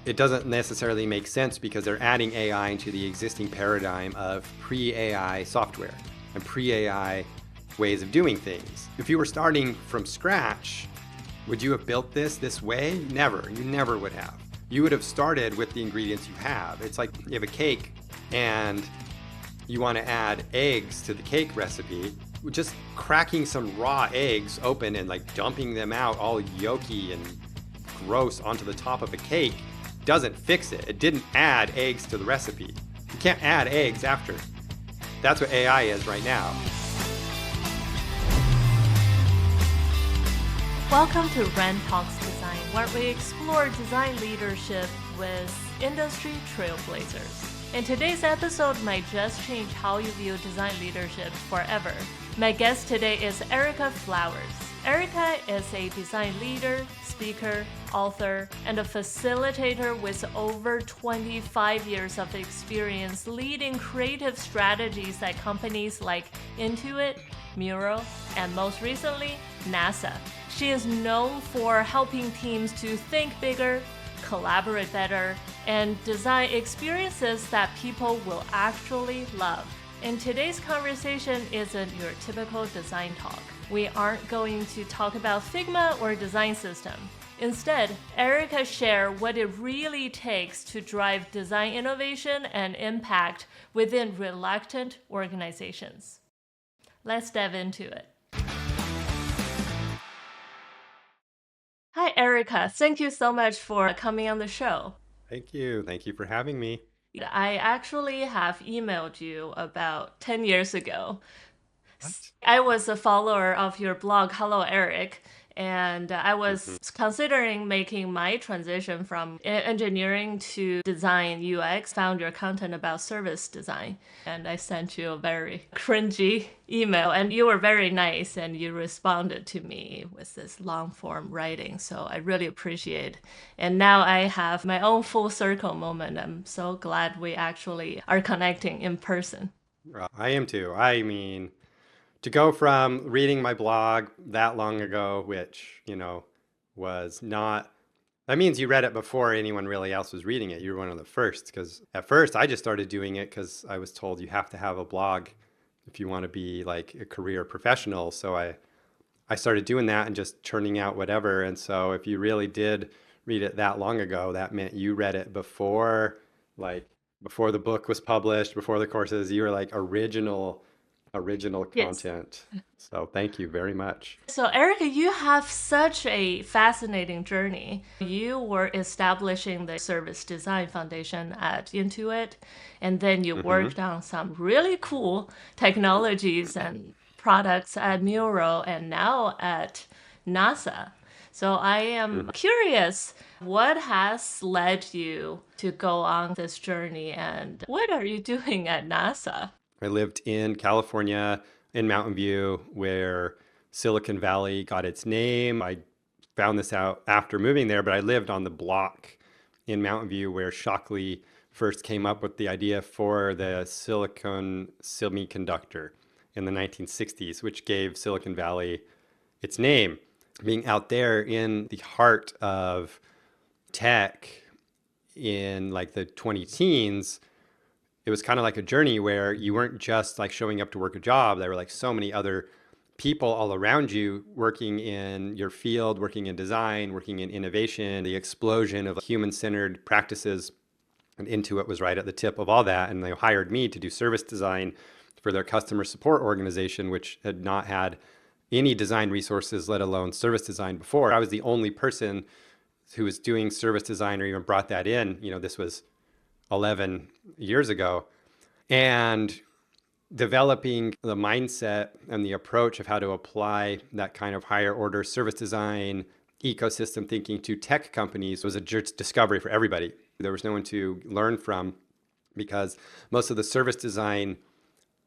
it doesn't necessarily make sense because they're adding AI into the existing paradigm of pre-AI software and pre-AI ways of doing things. If you were starting from scratch, would you have built this way? Never. You never would have. You would have started with the ingredients you have. It's like you have a cake and you want to add eggs to the cake recipe. Just cracking some raw eggs open and like dumping them out all yolky and gross onto the top of a cake doesn't fix it. It didn't add eggs to the recipe. You can't add eggs after. That's what AI is right now. Welcome to Ren Talks Design, where we explore design leadership with industry trailblazers. And today's episode might just change how you view design leadership forever. My guest today is Erika Flowers. Erika is a design leader, speaker, author, and a facilitator with over 25 years of experience leading creative strategies at companies like Intuit, Mural, and most recently, NASA. She is known for helping teams to think bigger, collaborate better, and design experiences that people will actually love. And today's conversation isn't your typical design talk. We aren't going to talk about Figma or design system. Instead, Erika shares what it really takes to drive design innovation and impact within reluctant organizations. Let's dive into it. Hi, Erika. Thank you so much for coming on the show. Thank you. Thank you for having me. I actually have emailed you about 10 years ago. What? I was a follower of your blog, Hello Eric, and I was considering making my transition from engineering to design UX, found your content about service design, and I sent you a very cringy email, and you were very nice, and you responded to me with this long form writing, so I really appreciate it. And now I have my own full circle moment. I'm so glad we actually are connecting in person. I am too. I mean, to go from reading my blog that long ago, which, was not, that means you read it before anyone really else was reading it. You were one of the first, because at first I just started doing it because I was told you have to have a blog if you want to be like a career professional. So I started doing that and just churning out whatever. And so if you really did read it that long ago, that meant you read it before the book was published, before the courses. You were like original Yes. content. So thank you very much. So, Erica, you have such a fascinating journey. You were establishing the service design foundation at Intuit, and then you Hmm. worked on some really cool technologies and products at Mural and now at NASA. So, I am Hmm. curious, what has led you to go on this journey, and what are you doing at NASA? I lived in California in Mountain View, where Silicon Valley got its name. I found this out after moving there, but I lived on the block in Mountain View where Shockley first came up with the idea for the silicon semiconductor in the 1960s, which gave Silicon Valley its name. Being out there in the heart of tech in like the 20 teens, it was kind of like a journey where you weren't just like showing up to work a job. There were like so many other people all around you working in your field, working in design, working in innovation, the explosion of human-centered practices. And Intuit was right at the tip of all that. And they hired me to do service design for their customer support organization, which had not had any design resources, let alone service design before. I was the only person who was doing service design or even brought that in. This was 11 years ago. And developing the mindset and the approach of how to apply that kind of higher order service design, ecosystem thinking to tech companies was a discovery for everybody. There was no one to learn from because most of the service design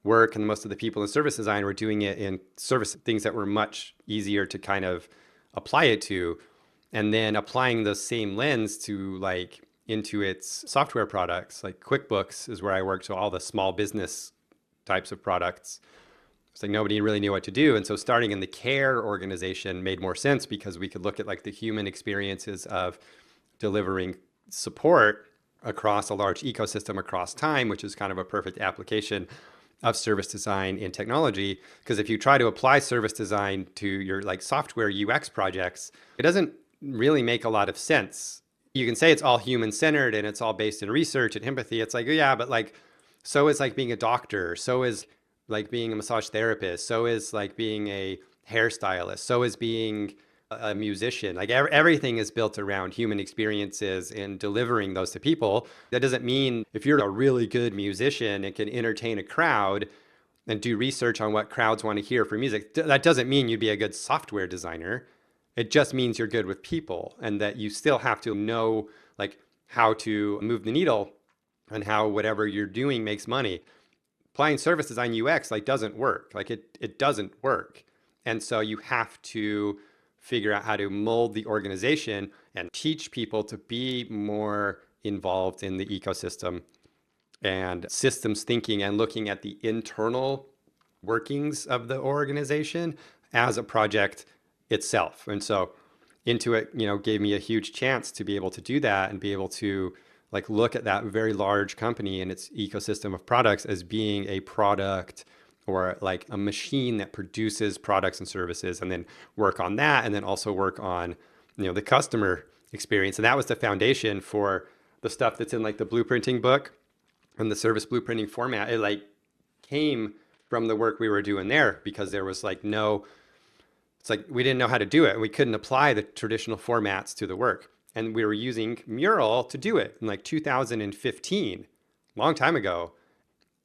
work and most of the people in service design were doing it in service things that were much easier to kind of apply it to. And then applying the same lens to like into its software products, like QuickBooks is where I worked. So all the small business types of products. It's like nobody really knew what to do. And so starting in the care organization made more sense because we could look at like the human experiences of delivering support across a large ecosystem across time, which is kind of a perfect application of service design in technology. Because if you try to apply service design to your like software UX projects, it doesn't really make a lot of sense. You can say it's all human centered and it's all based in research and empathy. It's like, yeah, but like, so is like being a doctor, so is like being a massage therapist, so is like being a hairstylist, so is being a musician. Like everything is built around human experiences and delivering those to people. That doesn't mean if you're a really good musician and can entertain a crowd and do research on what crowds want to hear for music, that doesn't mean you'd be a good software designer. It just means you're good with people and that you still have to know like how to move the needle and how whatever you're doing makes money. Applying service design UX like doesn't work. Like it doesn't work. And so you have to figure out how to mold the organization and teach people to be more involved in the ecosystem and systems thinking and looking at the internal workings of the organization as a project itself. And so Intuit, gave me a huge chance to be able to do that and be able to like look at that very large company and its ecosystem of products as being a product or like a machine that produces products and services, and then work on that, and then also work on the customer experience. And that was the foundation for the stuff that's in like the blueprinting book and the service blueprinting format. It like came from the work we were doing there, because there was like it's like we didn't know how to do it and we couldn't apply the traditional formats to the work. And we were using Mural to do it in like 2015, long time ago.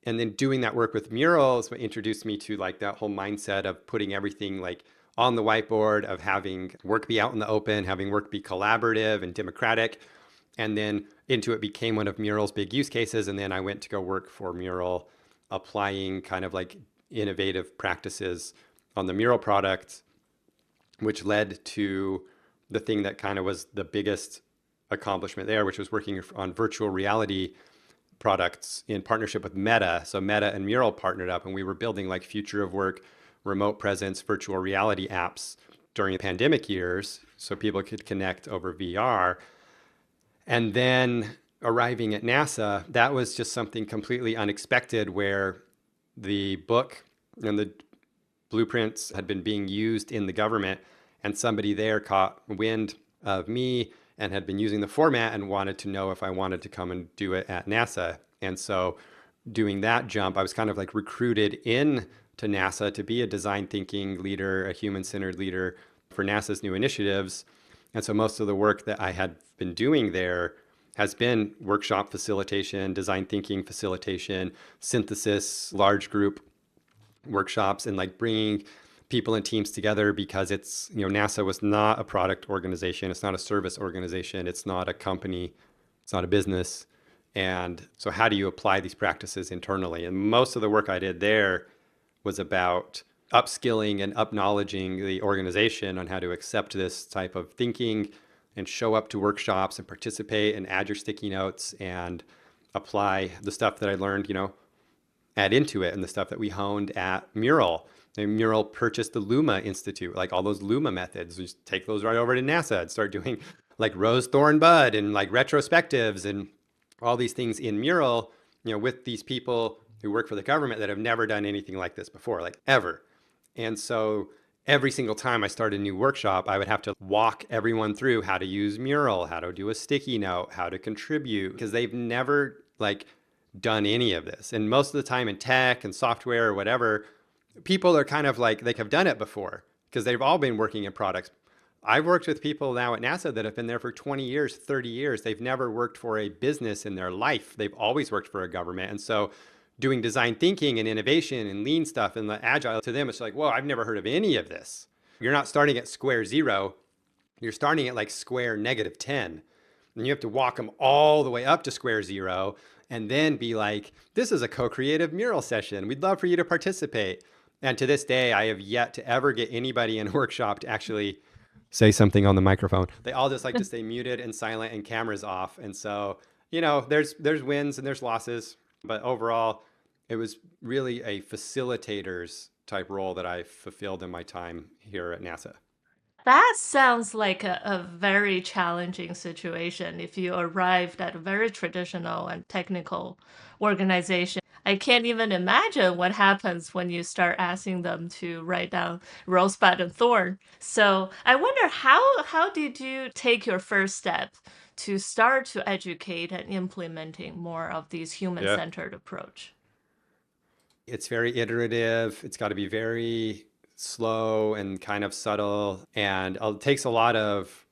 And then doing that work with Mural is what introduced me to like that whole mindset of putting everything like on the whiteboard, of having work be out in the open, having work be collaborative and democratic. And then Intuit became one of Mural's big use cases. And then I went to go work for Mural, applying kind of like innovative practices on the Mural product, which led to the thing that kind of was the biggest accomplishment there, which was working on virtual reality products in partnership with Meta. So Meta and Mural partnered up, and we were building like future of work, remote presence, virtual reality apps during the pandemic years so people could connect over VR. And then arriving at NASA, that was just something completely unexpected, where the book and the blueprints had been being used in the government, and somebody there caught wind of me and had been using the format and wanted to know if I wanted to come and do it at NASA. And so doing that jump, I was kind of like recruited in to NASA to be a design thinking leader, a human-centered leader for NASA's new initiatives. And so most of the work that I had been doing there has been workshop facilitation, design thinking facilitation, synthesis, large group workshops, and like bringing people and teams together, because it's, NASA was not a product organization. It's not a service organization. It's not a company. It's not a business. And so how do you apply these practices internally? And most of the work I did there was about upskilling and acknowledging the organization on how to accept this type of thinking and show up to workshops and participate and add your sticky notes and apply the stuff that I learned, at Intuit, and the stuff that we honed at Mural. And Mural purchased the Luma Institute, like all those Luma methods. We just take those right over to NASA and start doing like rose, thorn, bud, and like retrospectives and all these things in Mural, with these people who work for the government that have never done anything like this before, like ever. And so every single time I started a new workshop, I would have to walk everyone through how to use Mural, how to do a sticky note, how to contribute, because they've never like done any of this. And most of the time in tech and software or whatever, people are kind of like, they have done it before because they've all been working in products. I've worked with people now at NASA that have been there for 20 years, 30 years. They've never worked for a business in their life. They've always worked for a government. And so doing design thinking and innovation and lean stuff and the agile, to them, it's like, whoa, I've never heard of any of this. You're not starting at square zero. You're starting at like square -10. And you have to walk them all the way up to square zero and then be like, this is a co-creative Mural session. We'd love for you to participate. And to this day, I have yet to ever get anybody in a workshop to actually say something on the microphone. They all just like to stay muted and silent and cameras off. And so, there's wins and there's losses. But overall, it was really a facilitator's type role that I fulfilled in my time here at NASA. That sounds like a very challenging situation if you arrived at a very traditional and technical organization. I can't even imagine what happens when you start asking them to write down rosebud and thorn. So I wonder how did you take your first step to start to educate and implementing more of these Yeah. human-centered approach? It's very iterative. It's got to be very slow and kind of subtle. And it takes a lot of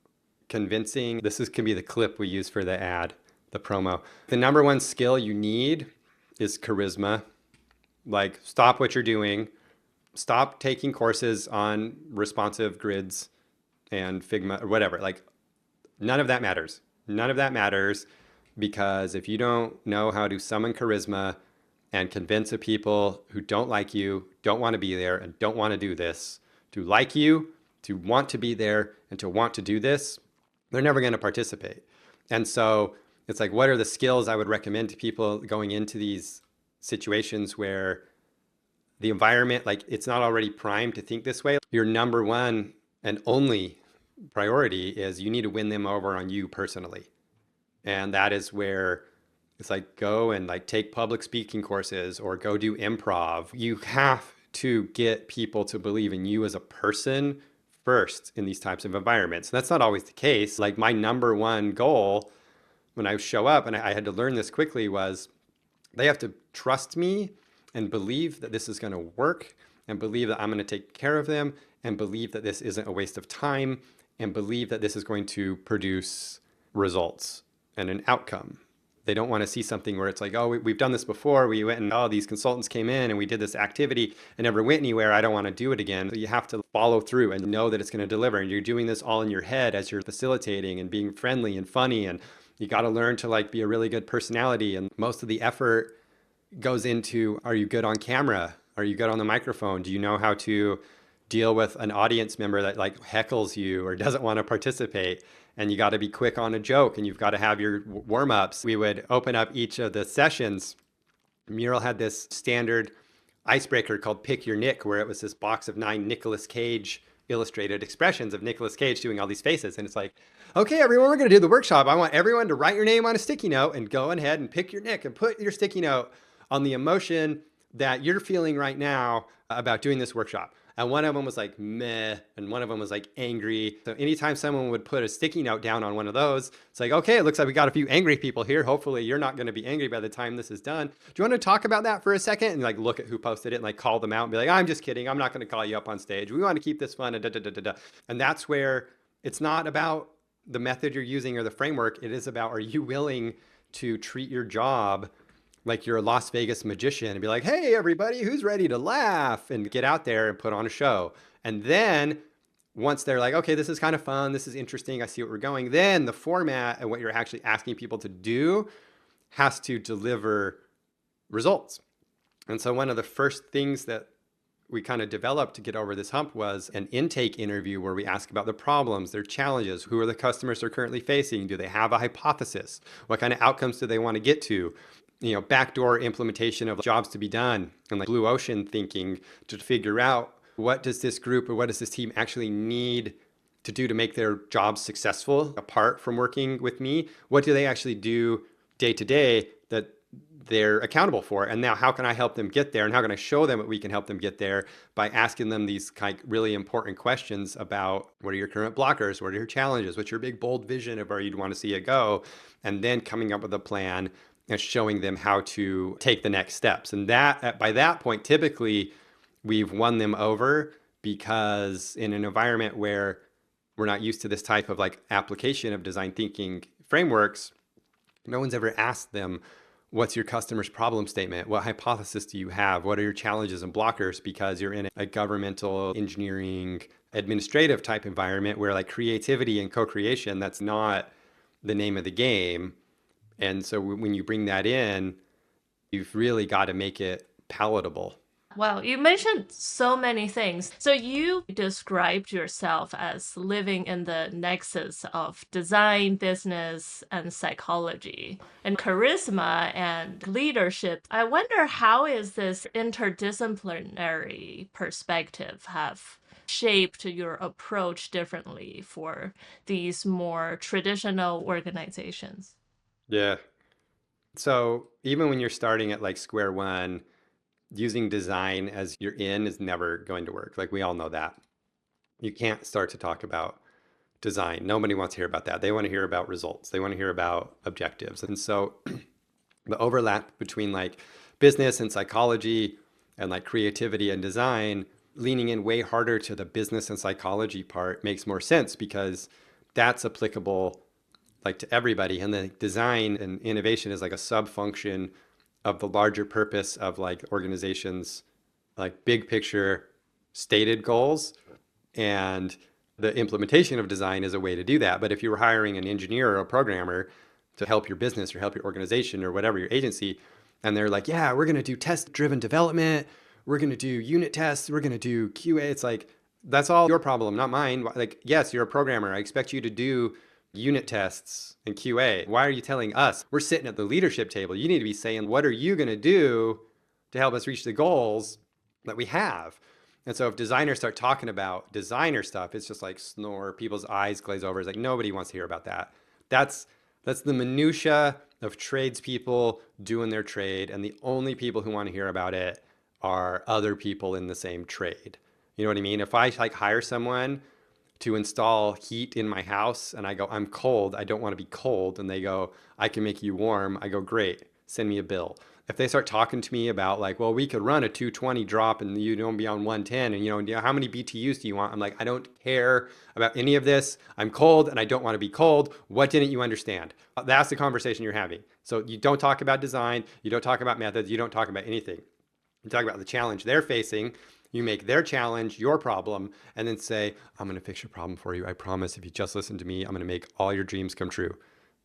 convincing. Can be the clip we use for the ad, the promo. The number one skill you need is charisma. Like, stop what you're doing, stop taking courses on responsive grids and Figma or whatever. Like, none of that matters. None of that matters because if you don't know how to summon charisma and convince the people who don't like you, don't want to be there, and don't want to do this to like you, to want to be there, and to want to do this, they're never going to participate. And so it's like, what are the skills I would recommend to people going into these situations where the environment, like, it's not already primed to think this way? Your number one and only priority is you need to win them over on you personally. And that is where it's like, go and like take public speaking courses or go do improv. You have to get people to believe in you as a person first in these types of environments. And that's not always the case. Like, my number one goal when I show up, and I had to learn this quickly, was they have to trust me and believe that this is going to work, and believe that I'm going to take care of them, and believe that this isn't a waste of time, and believe that this is going to produce results and an outcome. They don't want to see something where it's like, oh, we've done this before. We went and, oh, these consultants came in and we did this activity and never went anywhere. I don't want to do it again. So you have to follow through and know that it's going to deliver. And you're doing this all in your head as you're facilitating and being friendly and funny. And you got to learn to like be a really good personality. And most of the effort goes into, are you good on camera? Are you good on the microphone? Do you know how to deal with an audience member that like heckles you or doesn't want to participate? And you got to be quick on a joke, and you've got to have your warm-ups. We would open up each of the sessions. Mural had this standard icebreaker called Pick Your Nick, where it was this box of 9 Nicolas Cage illustrated expressions of Nicolas Cage doing all these faces. And it's like, okay, everyone, we're going to do the workshop. I want everyone to write your name on a sticky note and go ahead and pick your nick and put your sticky note on the emotion that you're feeling right now about doing this workshop. And one of them was like meh, and one of them was like angry. So anytime someone would put a sticky note down on one of those, it's like, okay, it looks like we got a few angry people here. Hopefully you're not going to be angry by the time this is done. Do you want to talk about that for a second? And like look at who posted it and like call them out and be like, I'm just kidding. I'm not going to call you up on stage. We want to keep this fun. And, da, da, da, da, da. And that's where it's not about the method you're using or the framework. It is about, are you willing to treat your job like you're a Las Vegas magician and be like, hey, everybody, who's ready to laugh? And get out there and put on a show. And then once they're like, okay, this is kind of fun, this is interesting, I see what we're going, then the format and what you're actually asking people to do has to deliver results. And so one of the first things that we kind of developed to get over this hump was an intake interview where we ask about the problems, their challenges, who are the customers they're currently facing, do they have a hypothesis, what kind of outcomes do they want to get to, backdoor implementation of jobs to be done, and like blue ocean thinking to figure out what does this group or what does this team actually need to do to make their jobs successful apart from working with me? What do they actually do day to day that they're accountable for? And now how can I help them get there? And how can I show them that we can help them get there by asking them these kind of really important questions about what are your current blockers? What are your challenges? What's your big bold vision of where you'd want to see it go? And then coming up with a plan and showing them how to take the next steps. And that by that point, typically we've won them over, because in an environment where we're not used to this type of like application of design thinking frameworks, no one's ever asked them, what's your customer's problem statement? What hypothesis do you have? What are your challenges and blockers? Because you're in a governmental engineering administrative type environment where like creativity and co-creation, that's not the name of the game. And so when you bring that in, you've really got to make it palatable. Wow, you mentioned so many things. So you described yourself as living in the nexus of design, business, and psychology, and charisma and leadership. I wonder, how is this interdisciplinary perspective have shaped your approach differently for these more traditional organizations? Yeah. So even when you're starting at like square one, using design as your in is never going to work. Like we all know that. You can't start to talk about design. Nobody wants to hear about that. They want to hear about results. They want to hear about objectives. And so the overlap between like business and psychology and like creativity and design, leaning in way harder to the business and psychology part makes more sense because that's applicable like to everybody. And the design and innovation is like a sub function of the larger purpose of like organizations, like big picture stated goals. And the implementation of design is a way to do that. But if you were hiring an engineer or a programmer to help your business or help your organization or whatever your agency, and they're like, yeah, we're going to do test driven development, we're going to do unit tests, we're going to do QA, it's like, that's all your problem, not mine. Like, yes, you're a programmer. I expect you to do unit tests and QA. Why are you telling us? We're sitting at the leadership table. You need to be saying, what are you going to do to help us reach the goals that we have? And so if designers start talking about designer stuff, it's just like snore. People's eyes glaze over. It's like nobody wants to hear about that. That's that's the minutia of tradespeople doing their trade, and the only people who want to hear about it are other people in the same trade. You know what I mean? If I like hire someone to install heat in my house and I go, I'm cold, I don't want to be cold, and they go, I can make you warm, I go, great, send me a bill. If they start talking to me about like, well, we could run a 220 drop and you don't be on 110 and how many BTUs do you want? I'm like, I don't care about any of this. I'm cold and I don't want to be cold. What didn't you understand? That's the conversation you're having. So you don't talk about design, you don't talk about methods, you don't talk about anything. You talk about the challenge they're facing. You make their challenge your problem and then say, I'm going to fix your problem for you. I promise if you just listen to me, I'm going to make all your dreams come true.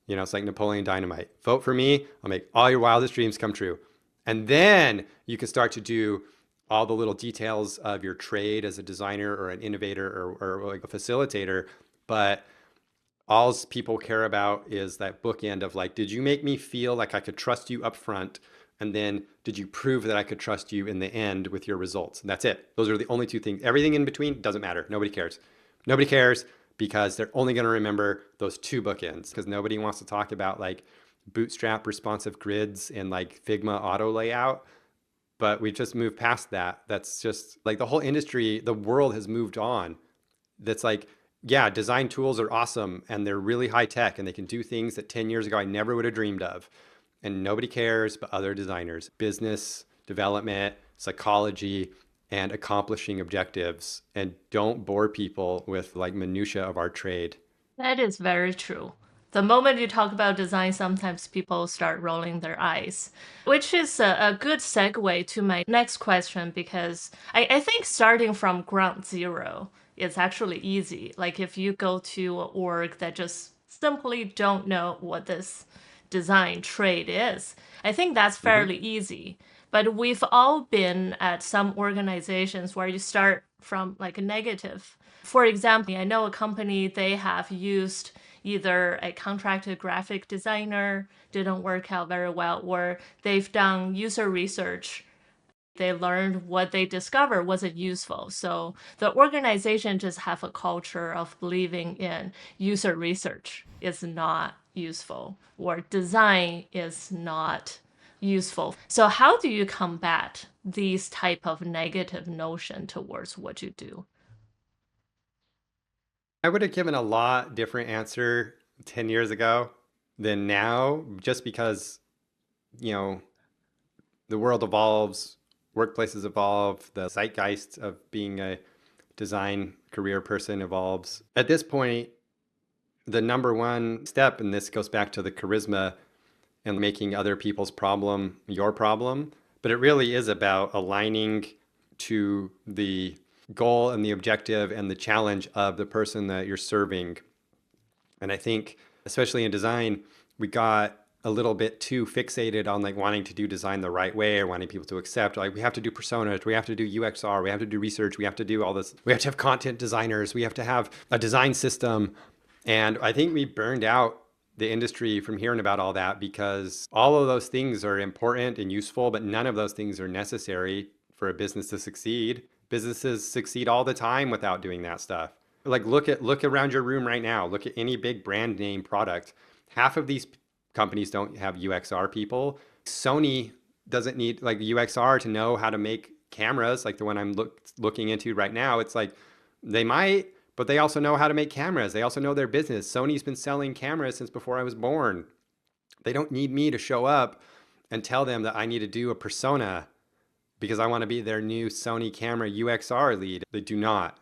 It's like Napoleon Dynamite. Vote for me, I'll make all your wildest dreams come true. And then you can start to do all the little details of your trade as a designer or an innovator or like a facilitator. But all people care about is that bookend of like, did you make me feel like I could trust you up front? And then did you prove that I could trust you in the end with your results? And that's it. Those are the only two things. Everything in between doesn't matter. Nobody cares. Nobody cares because they're only going to remember those two bookends because nobody wants to talk about like bootstrap responsive grids and like Figma auto layout. But we've just moved past that. That's just like the whole industry, the world has moved on. That's like, yeah, design tools are awesome and they're really high tech and they can do things that 10 years ago I never would have dreamed of. And nobody cares but other designers, business, development, psychology, and accomplishing objectives. And don't bore people with like minutia of our trade. That is very true. The moment you talk about design, sometimes people start rolling their eyes, which is a good segue to my next question because I think starting from ground zero is actually easy. Like if you go to an org that just simply don't know what this design trade is, I think that's Mm-hmm. fairly easy. But we've all been at some organizations where you start from like a negative. For example, I know a company, they have used either a contracted graphic designer, didn't work out very well, or they've done user research. They learned what they discovered wasn't useful. So the organization just have a culture of believing in user research is not useful or design is not useful. So how do you combat these type of negative notion towards what you do? I would have given a lot different answer 10 years ago than now, just because, you know, the world evolves, workplaces evolve, the zeitgeist of being a design career person evolves. At this point, the number one step, and this goes back to the charisma and making other people's problem your problem, but it really is about aligning to the goal and the objective and the challenge of the person that you're serving. And I think, especially in design, we got a little bit too fixated on like wanting to do design the right way or wanting people to accept like we have to do personas, we have to do UXR, we have to do research, we have to do all this, we have to have content designers, we have to have a design system. And I think we burned out the industry from hearing about all that because all of those things are important and useful, but none of those things are necessary for a business to succeed. Businesses succeed all the time without doing that stuff. Like look around your room right now. Look at any big brand name product. Half of these companies don't have UXR people. Sony doesn't need like UXR to know how to make cameras like the one I'm looking into right now. It's like they might, but they also know how to make cameras. They also know their business. Sony's been selling cameras since before I was born. They don't need me to show up and tell them that I need to do a persona because I want to be their new Sony camera UXR lead. They do not.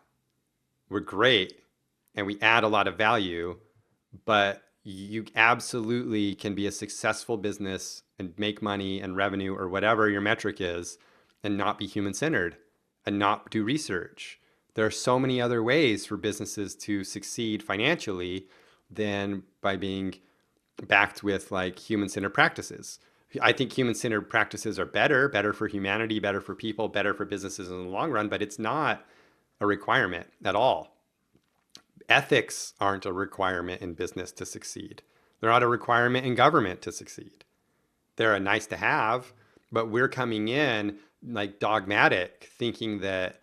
We're great and we add a lot of value, but you absolutely can be a successful business and make money and revenue or whatever your metric is and not be human centered and not do research. There are so many other ways for businesses to succeed financially than by being backed with like human centered practices. I think human centered practices are better for humanity, better for people, better for businesses in the long run, but it's not a requirement at all. Ethics aren't a requirement in business to succeed. They're not a requirement in government to succeed. They're a nice to have, but we're coming in like dogmatic, thinking that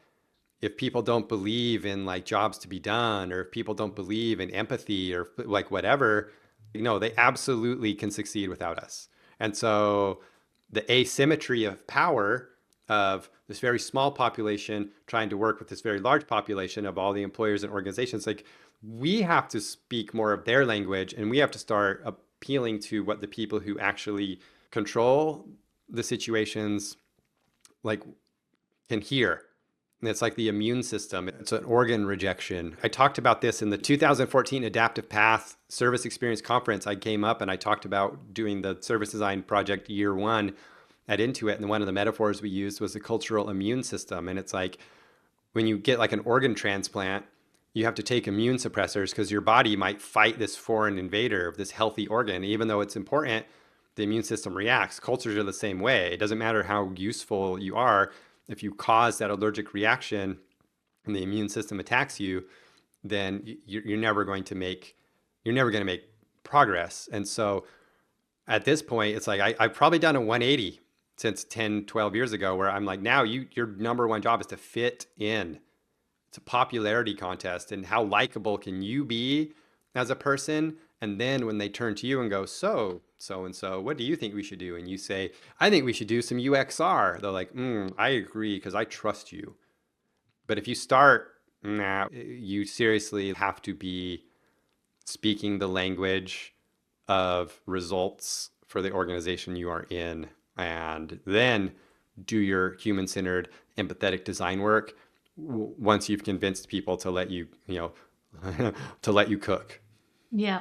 if people don't believe in like jobs to be done, or if people don't believe in empathy or like whatever, no, they absolutely can succeed without us. And so the asymmetry of power of this very small population trying to work with this very large population of all the employers and organizations, like we have to speak more of their language and we have to start appealing to what the people who actually control the situations like can hear. And it's like the immune system. It's an organ rejection. I talked about this in the 2014 Adaptive Path Service Experience Conference. I came up and I talked about doing the service design project year one at Intuit. And one of the metaphors we used was the cultural immune system. And it's like when you get like an organ transplant, you have to take immune suppressors because your body might fight this foreign invader of this healthy organ. Even though it's important, the immune system reacts. Cultures are the same way. It doesn't matter how useful you are. If you cause that allergic reaction and the immune system attacks you, then you're never going to make progress. And so at this point, it's like I've probably done a 180 since 10, 12 years ago, where I'm like, now your number one job is to fit in. It's a popularity contest. And how likable can you be as a person? And then when they turn to you and go, so and so, what do you think we should do? And you say, I think we should do some UXR. They're like, I agree because I trust you. But if you start, you seriously have to be speaking the language of results for the organization you are in, and then do your human-centered, empathetic design work once you've convinced people to let you, to let you cook. Yeah.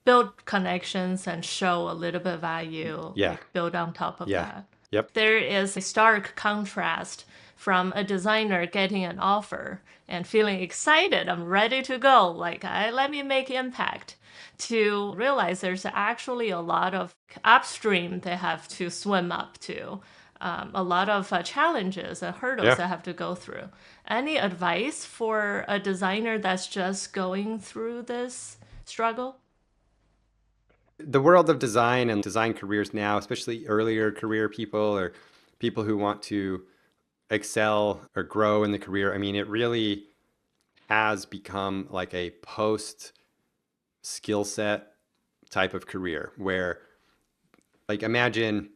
Build connections and show a little bit of value, Yeah. like build on top of Yeah. that. Yep. There is a stark contrast from a designer getting an offer and feeling excited, I'm ready to go, like let me make impact, to realize there's actually a lot of upstream they have to swim up to, a lot of challenges and hurdles they have to go through. Any advice for a designer that's just going through this struggle? The world of design and design careers now, especially earlier career people or people who want to excel or grow in the career, I mean, it really has become like a post skill set type of career where, like, imagine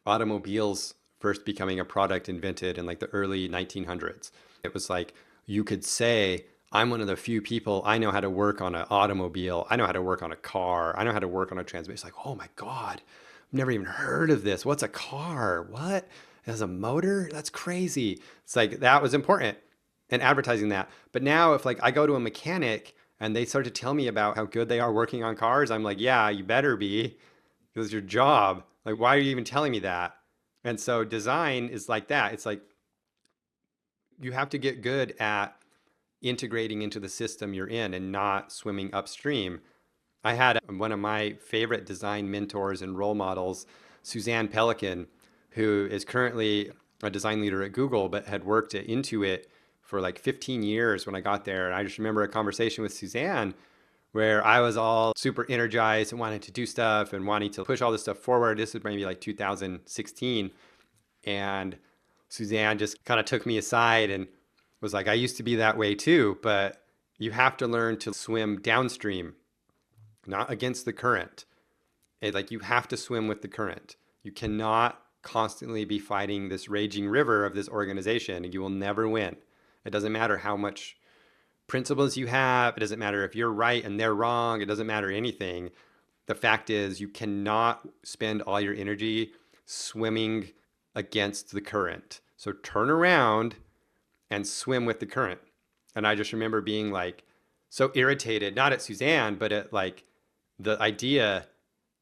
automobiles first becoming a product invented in like the early 1900s. It was like you could say, I'm one of the few people, I know how to work on an automobile. I know how to work on a car. I know how to work on a transmission. It's like, oh my God, I've never even heard of this. What's a car? What? It has a motor? That's crazy. It's like that was important and advertising that. But now if like I go to a mechanic and they start to tell me about how good they are working on cars, I'm like, yeah, you better be, because it's your job. Like, why are you even telling me that? And so design is like that. It's like you have to get good at integrating into the system you're in and not swimming upstream. I had one of my favorite design mentors and role models, Suzanne Pelican, who is currently a design leader at Google, but had worked at Intuit for like 15 years when I got there. And I just remember a conversation with Suzanne where I was all super energized and wanting to do stuff and wanting to push all this stuff forward. This is maybe like 2016. And Suzanne just kind of took me aside and was like, I used to be that way too, but you have to learn to swim downstream, not against the current. Like you have to swim with the current. You cannot constantly be fighting this raging river of this organization, and you will never win. It doesn't matter how much principles you have. It doesn't matter if you're right and they're wrong. It doesn't matter anything. The fact is, you cannot spend all your energy swimming against the current. So turn around and swim with the current. And I just remember being like so irritated, not at Suzanne, but at like the idea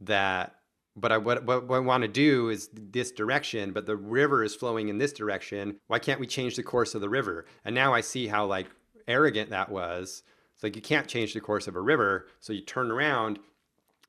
that, but what I want to do is this direction, but the river is flowing in this direction. Why can't we change the course of the river? And now I see how like arrogant that was. It's like you can't change the course of a river. So you turn around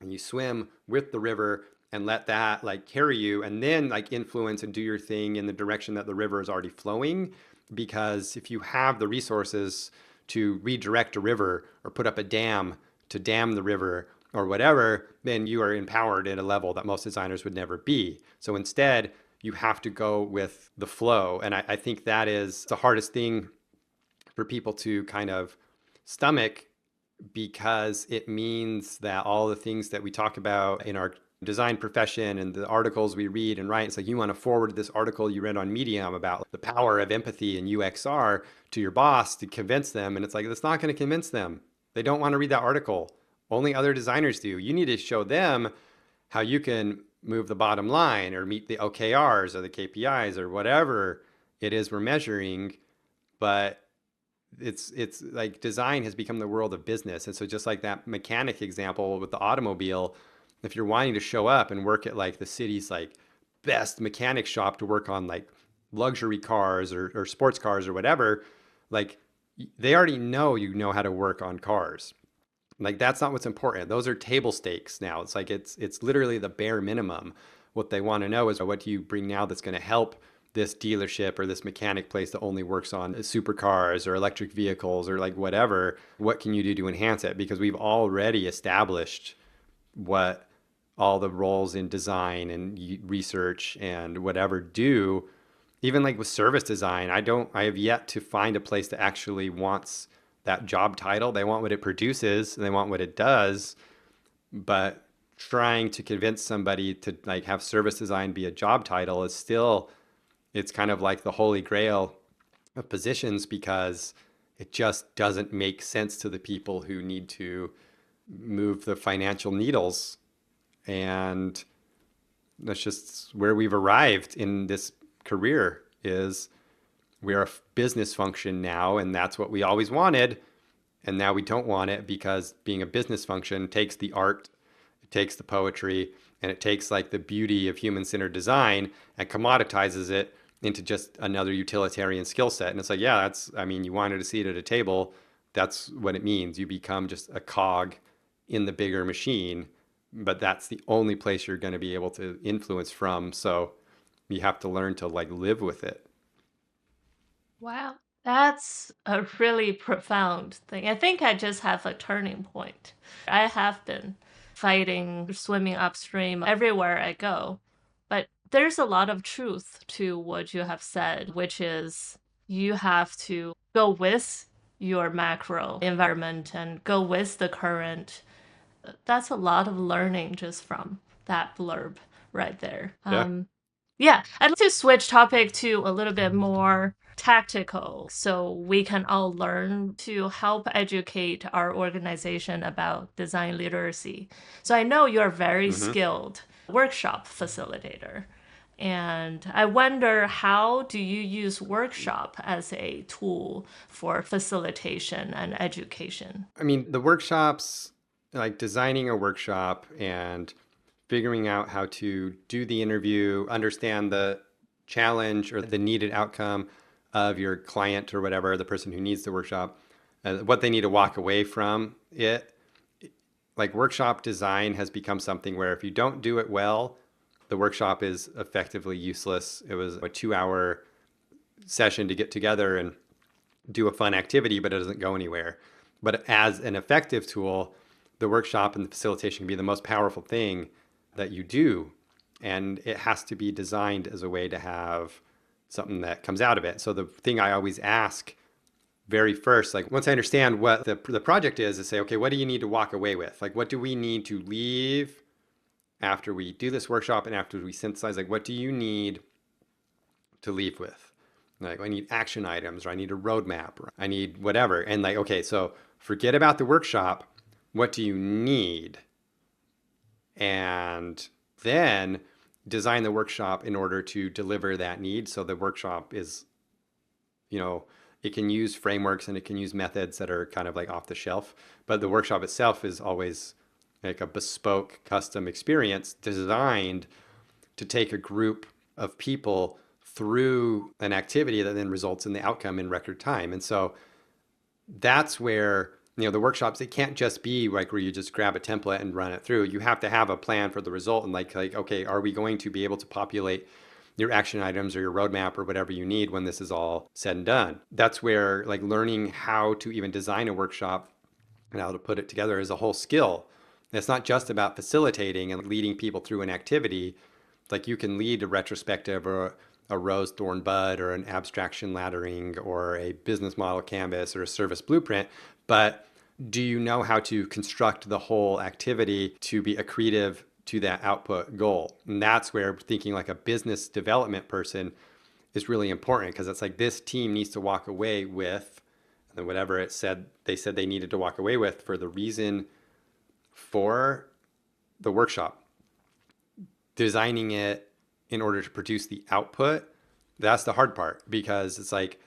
and you swim with the river and let that like carry you and then like influence and do your thing in the direction that the river is already flowing. Because if you have the resources to redirect a river or put up a dam to dam the river or whatever, then you are empowered at a level that most designers would never be. So instead, you have to go with the flow. And I think that is the hardest thing for people to kind of stomach, because it means that all the things that we talk about in our design profession and the articles we read and write, it's like you want to forward this article you read on Medium about the power of empathy and UXR to your boss to convince them. And it's like, that's not going to convince them. They don't want to read that article. Only other designers do. You need to show them how you can move the bottom line or meet the OKRs or the KPIs or whatever it is we're measuring. But it's like design has become the world of business. And so just like that mechanic example with the automobile, if you're wanting to show up and work at like the city's like best mechanic shop to work on like luxury cars or sports cars or whatever, like they already know you know how to work on cars. Like that's not what's important. Those are table stakes now. It's like it's literally the bare minimum. What they want to know is what do you bring now that's going to help this dealership or this mechanic place that only works on supercars or electric vehicles or like whatever. What can you do to enhance it? Because we've already established what all the roles in design and research and whatever do. Even like with service design, I have yet to find a place that actually wants that job title. They want what it produces and they want what it does, but trying to convince somebody to like have service design be a job title is still, it's kind of like the holy grail of positions, because it just doesn't make sense to the people who need to move the financial needles. And that's just where we've arrived in this career, is we're a business function now, and that's what we always wanted. And now we don't want it, because being a business function takes the art, it takes the poetry, and it takes like the beauty of human-centered design and commoditizes it into just another utilitarian skill set. And it's like, yeah, that's, I mean, you wanted a seat at a table. That's what it means. You become just a cog in the bigger machine, but that's the only place you're going to be able to influence from. So you have to learn to like live with it. Wow, that's a really profound thing. I think I just have a turning point. I have been fighting, swimming upstream everywhere I go. But there's a lot of truth to what you have said, which is you have to go with your macro environment and go with the current. That's a lot of learning just from that blurb right there. Yeah. Yeah, I'd like to switch topic to a little bit more tactical so we can all learn to help educate our organization about design literacy. So I know you're a very Mm-hmm. skilled workshop facilitator. And I wonder, how do you use workshop as a tool for facilitation and education? I mean, the workshops, like designing a workshop and figuring out how to do the interview, understand the challenge or the needed outcome of your client or whatever, the person who needs the workshop, what they need to walk away from it. Like workshop design has become something where if you don't do it well, the workshop is effectively useless. It was a 2-hour session to get together and do a fun activity, but it doesn't go anywhere. But as an effective tool, the workshop and the facilitation can be the most powerful thing that you do. And it has to be designed as a way to have something that comes out of it. So the thing I always ask very first, like once I understand what the project is say, okay, what do you need to walk away with? Like, what do we need to leave after we do this workshop and after we synthesize? Like, what do you need to leave with? Like, I need action items, or I need a roadmap, or I need whatever. And like, okay, so forget about the workshop. What do you need? And then design the workshop in order to deliver that need. So the workshop is, it can use frameworks and it can use methods that are kind of like off the shelf, but the workshop itself is always like a bespoke custom experience designed to take a group of people through an activity that then results in the outcome in record time. And so that's where, the workshops, it can't just be like where you just grab a template and run it through. You have to have a plan for the result and like, okay, are we going to be able to populate your action items or your roadmap or whatever you need when this is all said and done? That's where like learning how to even design a workshop and how to put it together is a whole skill. It's not just about facilitating and leading people through an activity. Like you can lead a retrospective or a rose, thorn, bud, or an abstraction laddering, or a business model canvas, or a service blueprint. But do you know how to construct the whole activity to be accretive to that output goal? And that's where thinking like a business development person is really important, because it's like this team needs to walk away with, and whatever they said they needed to walk away with for the reason for the workshop. Designing it in order to produce the output, that's the hard part, because it's like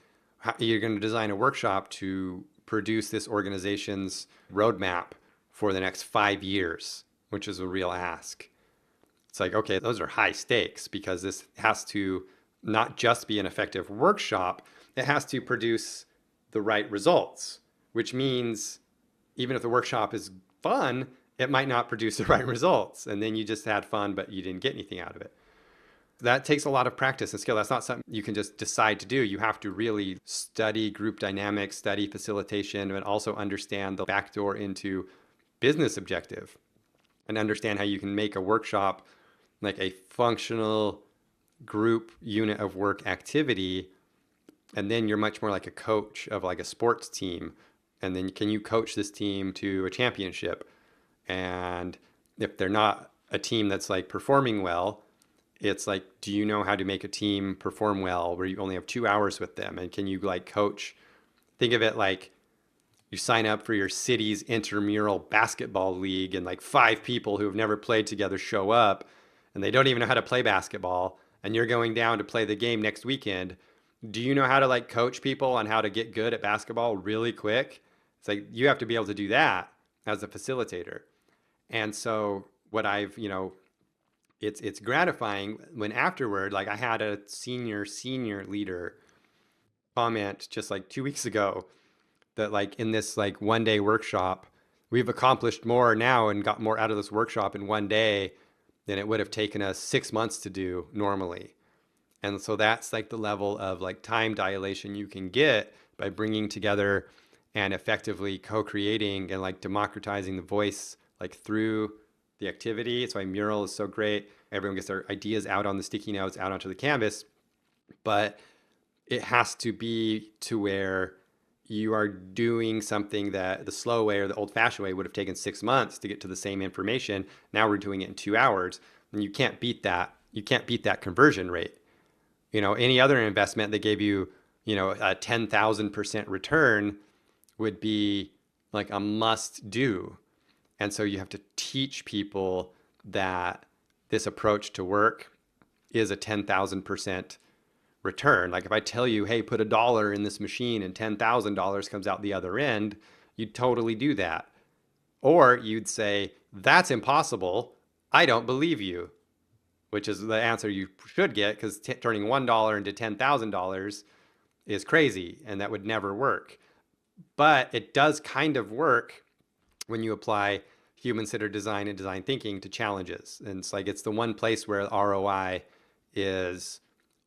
you're going to design a workshop to produce this organization's roadmap for the next 5 years, which is a real ask. It's like, okay, those are high stakes, because this has to not just be an effective workshop, it has to produce the right results, which means even if the workshop is fun, it might not produce the right results. And then you just had fun, but you didn't get anything out of it. That takes a lot of practice and skill. That's not something you can just decide to do. You have to really study group dynamics, study facilitation, and also understand the backdoor into business objective, and understand how you can make a workshop like a functional group unit of work activity. And then you're much more like a coach of like a sports team. And then can you coach this team to a championship? And if they're not a team that's like performing well, it's like, do you know how to make a team perform well where you only have 2 hours with them? And can you like coach? Think of it like you sign up for your city's intramural basketball league, and like 5 people who have never played together show up and they don't even know how to play basketball, and you're going down to play the game next weekend. Do you know how to like coach people on how to get good at basketball really quick? It's like you have to be able to do that as a facilitator. And so what I've, it's gratifying when afterward, like I had a senior leader comment just like 2 weeks ago that like in this like 1 day workshop, we've accomplished more now and got more out of this workshop in 1 day than it would have taken us 6 months to do normally. And so that's like the level of like time dilation you can get by bringing together and effectively co-creating and like democratizing the voice like through the activity. That's why Mural is so great. Everyone gets their ideas out on the sticky notes, out onto the canvas, but it has to be to where you are doing something that the slow way or the old-fashioned way would have taken 6 months to get to the same information. Now we're doing it in 2 hours, and you can't beat that. You can't beat that conversion rate. Any other investment that gave you, a 10,000% return would be like a must do. And so you have to teach people that this approach to work is a 10,000% return. Like if I tell you, hey, put $1 in this machine and $10,000 comes out the other end, you'd totally do that. Or you'd say, that's impossible. I don't believe you, which is the answer you should get, because turning $1 into $10,000 is crazy and that would never work. But it does kind of work when you apply human-centered design and design thinking to challenges. And it's like it's the one place where ROI is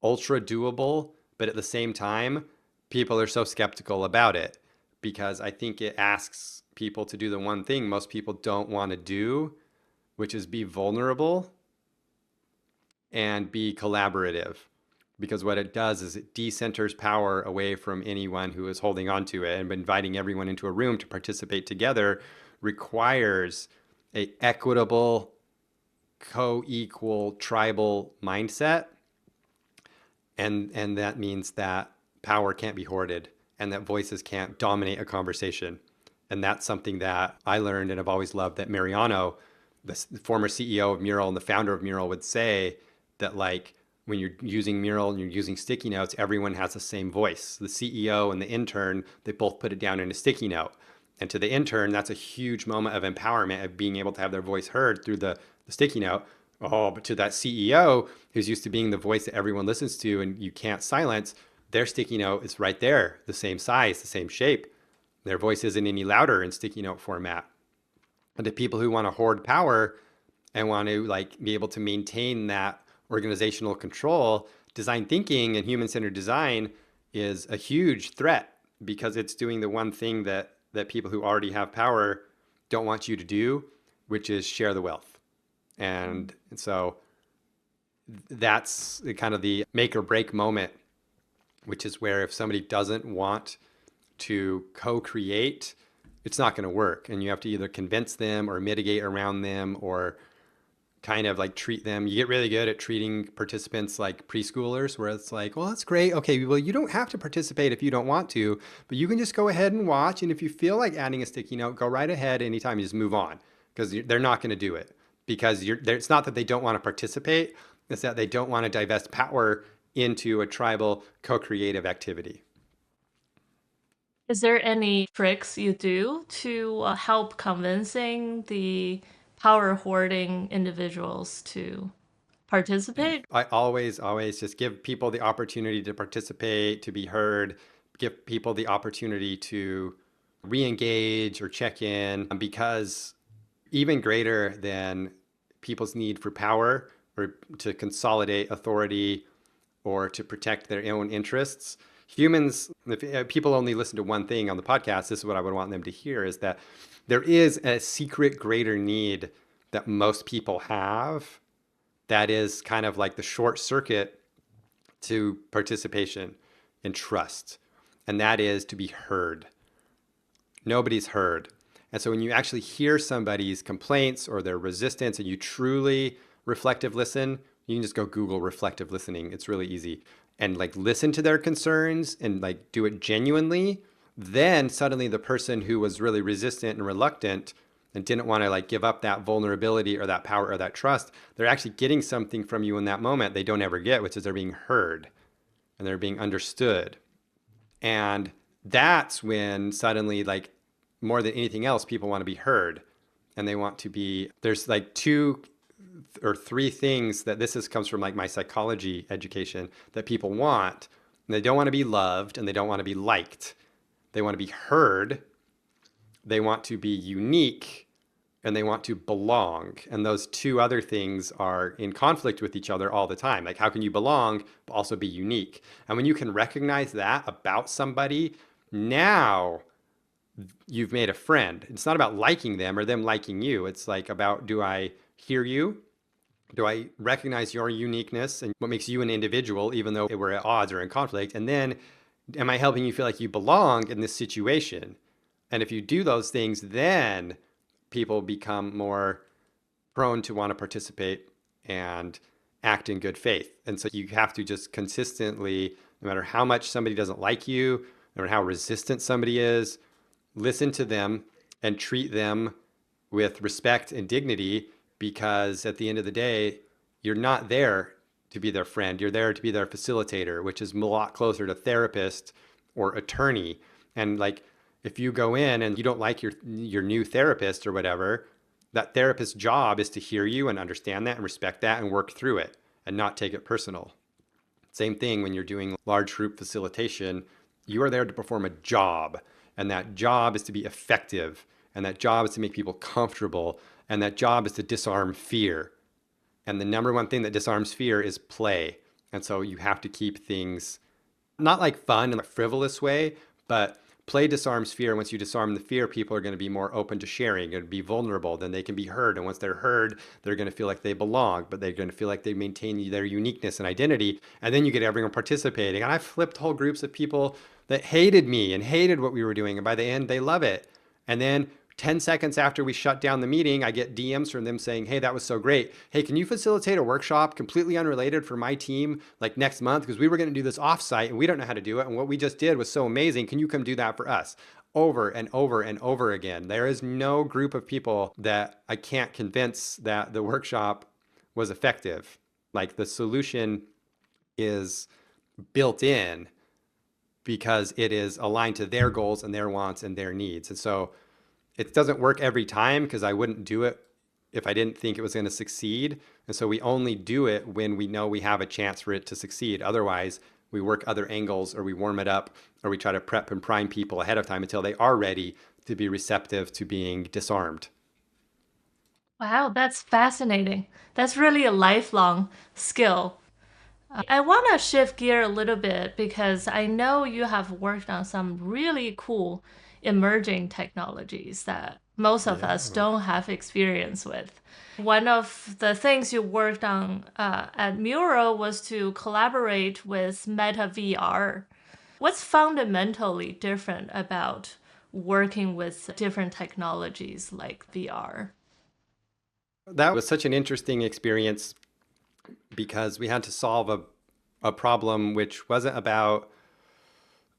ultra doable, but at the same time, people are so skeptical about it, because I think it asks people to do the one thing most people don't want to do, which is be vulnerable and be collaborative. because what it does is it decenters power away from anyone who is holding on to it, and inviting everyone into a room to participate together requires a equitable, co-equal tribal mindset, and that means that power can't be hoarded and that voices can't dominate a conversation. And that's something that I learned and have always loved, that Mariano, the former CEO of Mural and the founder of Mural, would say that, like, when you're using Mural and you're using sticky notes, everyone has the same voice. The CEO and the intern, they both put it down in a sticky note. And to the intern, that's a huge moment of empowerment, of being able to have their voice heard through the sticky note. Oh, but to that CEO who's used to being the voice that everyone listens to and you can't silence, their sticky note is right there, the same size, the same shape. Their voice isn't any louder in sticky note format. And to people who want to hoard power and want to, like, be able to maintain that organizational control, design thinking and human-centered design is a huge threat, because it's doing the one thing that people who already have power don't want you to do, which is share the wealth. And so that's kind of the make or break moment, which is where if somebody doesn't want to co-create, it's not going to work. And you have to either convince them or mitigate around them, or kind of like treat them. You get really good at treating participants like preschoolers, where it's like, well, that's great. Okay, well, you don't have to participate if you don't want to, but you can just go ahead and watch. And if you feel like adding a sticky note, go right ahead anytime. You just move on, because they're not going to do it, because it's not that they don't want to participate. It's that they don't want to divest power into a tribal co-creative activity. Is there any tricks you do to help convincing the power hoarding individuals to participate? I always just give people the opportunity to participate, to be heard, give people the opportunity to re-engage or check in, because even greater than people's need for power or to consolidate authority or to protect their own interests, humans, if people only listen to one thing on the podcast, this is what I would want them to hear, is that there is a secret greater need that most people have, that is kind of like the short circuit to participation and trust. And that is to be heard. Nobody's heard. And so when you actually hear somebody's complaints or their resistance and you truly reflective listen, you can just go Google reflective listening. It's really easy. And like listen to their concerns and like do it genuinely. Then suddenly the person who was really resistant and reluctant and didn't want to like give up that vulnerability or that power or that trust, they're actually getting something from you in that moment they don't ever get, which is they're being heard and they're being understood. And that's when suddenly, like, more than anything else, people want to be heard, and they want to be, there's like two or three things that comes from like my psychology education that people want. And they don't want to be loved and they don't want to be liked. They want to be heard. They want to be unique, and they want to belong. And those two other things are in conflict with each other all the time. Like, how can you belong but also be unique? And when you can recognize that about somebody, now you've made a friend. It's not about liking them or them liking you. It's like about, do I hear you? Do I recognize your uniqueness and what makes you an individual, even though we're at odds or in conflict? And then, am I helping you feel like you belong in this situation? And if you do those things, then people become more prone to want to participate and act in good faith. And so you have to just consistently, no matter how much somebody doesn't like you, no matter how resistant somebody is, listen to them and treat them with respect and dignity, because at the end of the day, you're not there to be their friend. You're there to be their facilitator, which is a lot closer to therapist or attorney. And like, if you go in and you don't like your new therapist or whatever, that therapist's job is to hear you and understand that and respect that and work through it and not take it personal. Same thing when you're doing large group facilitation. You are there to perform a job, and that job is to be effective, and that job is to make people comfortable, and that job is to disarm fear. And the number one thing that disarms fear is play. And so you have to keep things not like fun in a frivolous way, but play disarms fear. Once you disarm the fear, people are going to be more open to sharing and be vulnerable. Then they can be heard. And once they're heard, they're going to feel like they belong, but they're going to feel like they maintain their uniqueness and identity. And then you get everyone participating. And I flipped whole groups of people that hated me and hated what we were doing. And by the end, they love it. And then 10 seconds after we shut down the meeting, I get DMs from them saying, hey, that was so great. Hey, can you facilitate a workshop completely unrelated for my team like next month? Because we were going to do this offsite and we don't know how to do it. And what we just did was so amazing. Can you come do that for us? Over and over and over again. There is no group of people that I can't convince that the workshop was effective. Like the solution is built in because it is aligned to their goals and their wants and their needs. And so it doesn't work every time because I wouldn't do it if I didn't think it was going to succeed. And so we only do it when we know we have a chance for it to succeed. Otherwise, we work other angles or we warm it up or we try to prep and prime people ahead of time until they are ready to be receptive to being disarmed. Wow, that's fascinating. That's really a lifelong skill. I want to shift gear a little bit because I know you have worked on some really cool emerging technologies that most of Yeah. us don't have experience with. One of the things you worked on at Mural was to collaborate with Meta VR. What's fundamentally different about working with different technologies like VR? That was such an interesting experience because we had to solve a problem which wasn't about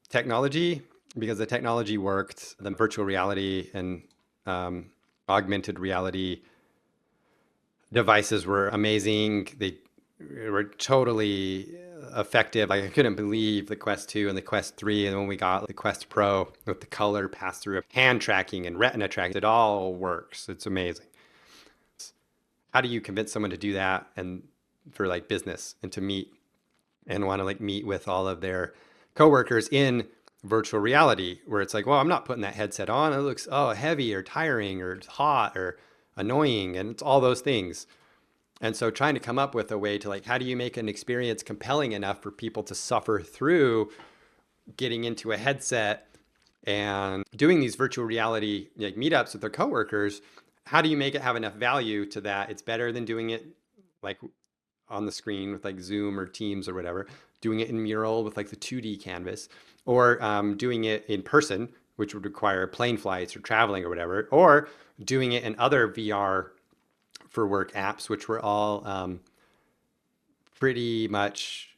technology, because the technology worked. The virtual reality and augmented reality devices were amazing. They were totally effective. Like I couldn't believe the Quest 2 and the Quest 3, and when we got the Quest Pro with the color pass through, hand tracking and retina tracking, it all works. It's amazing. How do you convince someone to do that and for like business and to meet and want to like meet with all of their coworkers in virtual reality where it's like, well, I'm not putting that headset on. It looks heavy or tiring or hot or annoying, and it's all those things. And so trying to come up with a way to like, how do you make an experience compelling enough for people to suffer through getting into a headset and doing these virtual reality like meetups with their coworkers? How do you make it have enough value to that it's better than doing it like on the screen with like Zoom or Teams or whatever, doing it in Mural with like the 2D canvas, or doing it in person, which would require plane flights or traveling or whatever, or doing it in other VR for work apps, which were all pretty much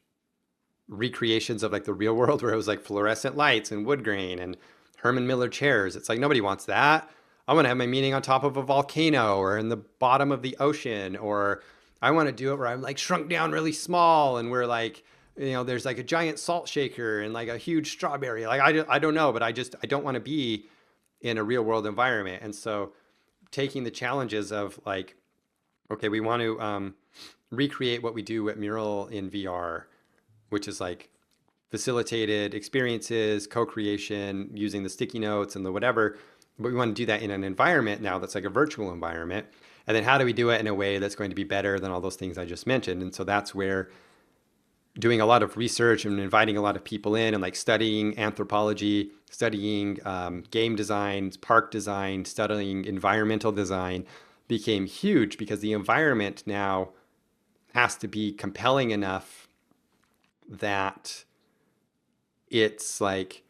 recreations of like the real world where it was like fluorescent lights and wood grain and Herman Miller chairs. It's like nobody wants that. I want to have my meeting on top of a volcano or in the bottom of the ocean, or I want to do it where I'm like shrunk down really small and we're like, there's like a giant salt shaker and like a huge strawberry. Like I don't know, but I don't want to be in a real world environment. And so taking the challenges of like, okay, we want to recreate what we do at Mural in VR, which is like facilitated experiences, co-creation, using the sticky notes and the whatever. But we want to do that in an environment now that's like a virtual environment. And then how do we do it in a way that's going to be better than all those things I just mentioned? And so that's where doing a lot of research and inviting a lot of people in and like studying anthropology, studying game design, park design, studying environmental design became huge because the environment now has to be compelling enough that it's like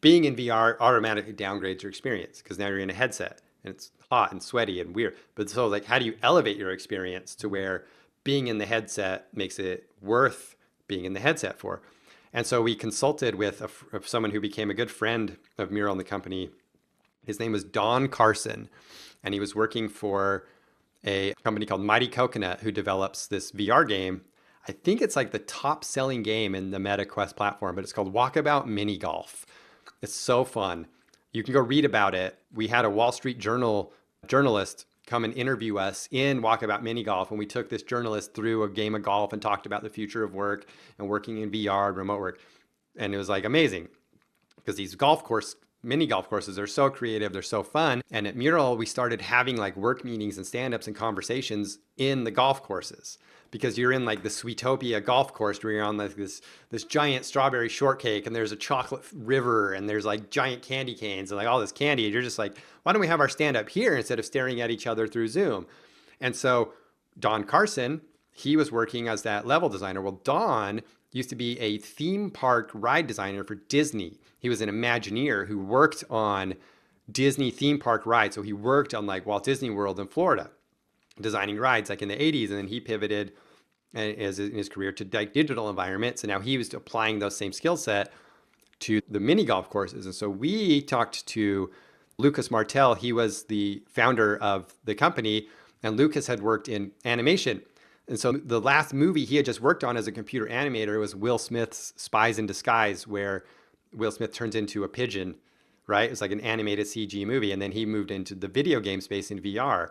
being in VR automatically downgrades your experience because now you're in a headset and it's hot and sweaty and weird. But so like, how do you elevate your experience to where being in the headset makes it worth being in the headset for? And so we consulted with someone who became a good friend of Mural and the company. His name was Don Carson, and he was working for a company called Mighty Coconut who develops this VR game. I think it's like the top selling game in the Meta Quest platform, but it's called Walkabout Mini Golf. It's so fun. You can go read about it. We had a Wall Street Journal journalist come and interview us in Walkabout Mini Golf, and we took this journalist through a game of golf and talked about the future of work and working in VR and remote work. And it was like amazing because these golf course mini golf courses. They're so creative, they're so fun. And at Mural, we started having like work meetings and stand-ups and conversations in the golf courses, because you're in like the Sweetopia golf course where you're on like this giant strawberry shortcake, and there's a chocolate river, and there's like giant candy canes and like all this candy. And you're just like, why don't we have our stand-up here instead of staring at each other through Zoom? And so Don Carson, he was working as that level designer. Well, Don used to be a theme park ride designer for Disney. He was an Imagineer who worked on Disney theme park rides. So he worked on like Walt Disney World in Florida, designing rides like in the 80s. And then he pivoted as in his career to like digital environments. And now he was applying those same skill set to the mini golf courses. And so we talked to Lucas Martel. He was the founder of the company, and Lucas had worked in animation. And so the last movie he had just worked on as a computer animator was Will Smith's Spies in Disguise, where Will Smith turns into a pigeon, right? It was like an animated CG movie. And then he moved into the video game space in VR.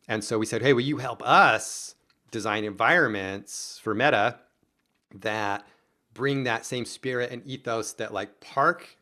And so we said, hey, will you help us design environments for Meta that bring that same spirit and ethos that like park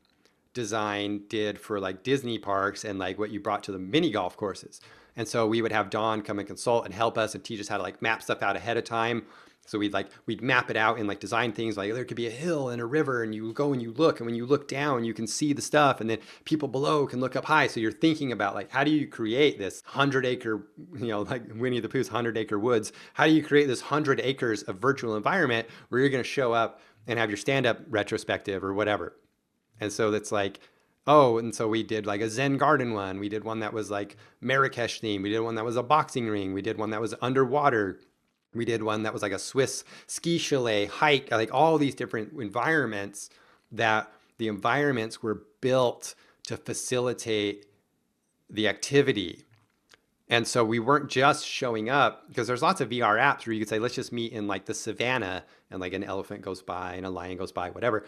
design did for like Disney parks and like what you brought to the mini golf courses. And so we would have Dawn come and consult and help us and teach us how to like map stuff out ahead of time. So we'd map it out and like design things like there could be a hill and a river, and you go and you look, and when you look down you can see the stuff, and then people below can look up high. So you're thinking about like, how do you create this 100-acre, like Winnie the Pooh's 100-acre woods? How do you create this 100 acres of virtual environment where you're going to show up and have your stand-up retrospective or whatever? And so that's like, oh, and so we did like a Zen garden one. We did one that was like Marrakesh theme. We did one that was a boxing ring. We did one that was underwater. We did one that was like a Swiss ski chalet hike, like all these different environments that the environments were built to facilitate the activity. And so we weren't just showing up, because there's lots of VR apps where you could say, let's just meet in like the savannah, and like an elephant goes by and a lion goes by, whatever.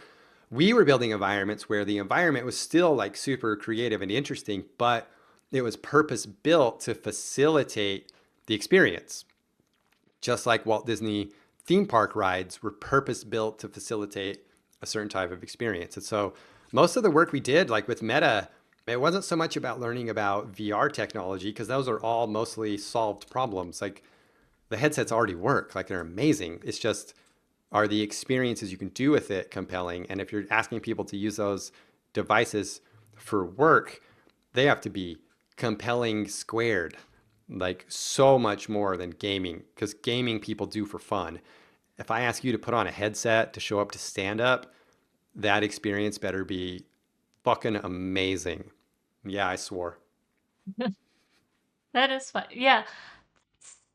We were building environments where the environment was still like super creative and interesting, but it was purpose built to facilitate the experience. Just like Walt Disney theme park rides were purpose built to facilitate a certain type of experience. And so most of the work we did, like with Meta, it wasn't so much about learning about VR technology, because those are all mostly solved problems. Like the headsets already work, like they're amazing. It's just, are the experiences you can do with it compelling? And if you're asking people to use those devices for work, they have to be compelling squared, like so much more than gaming, because gaming people do for fun. If I ask you to put on a headset to show up to stand up, that experience better be fucking amazing. Yeah, I swore. That is fun. Yeah.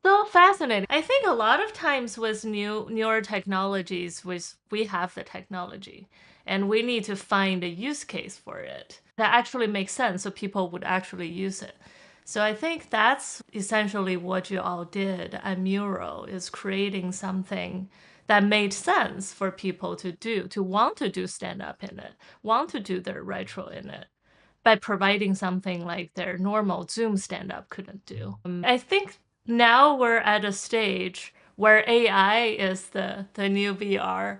So fascinating. I think a lot of times with newer technologies, we have the technology and we need to find a use case for it that actually makes sense so people would actually use it. So I think that's essentially what you all did at Mural, is creating something that made sense for people to do, to want to do stand up in it, want to do their retro in it, by providing something like their normal Zoom stand up couldn't do. I think now we're at a stage where AI is the new VR.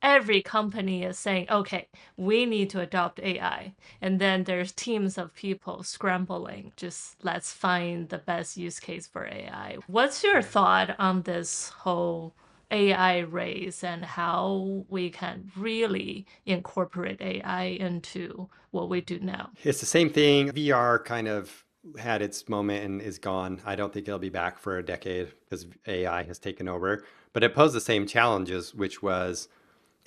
Every company is saying, okay, we need to adopt AI. And then there's teams of people scrambling, just let's find the best use case for AI. What's your thought on this whole AI race and how we can really incorporate AI into what we do now? It's the same thing. VR kind of had its moment and is gone. I don't think it'll be back for a decade because AI has taken over. But it posed the same challenges, which was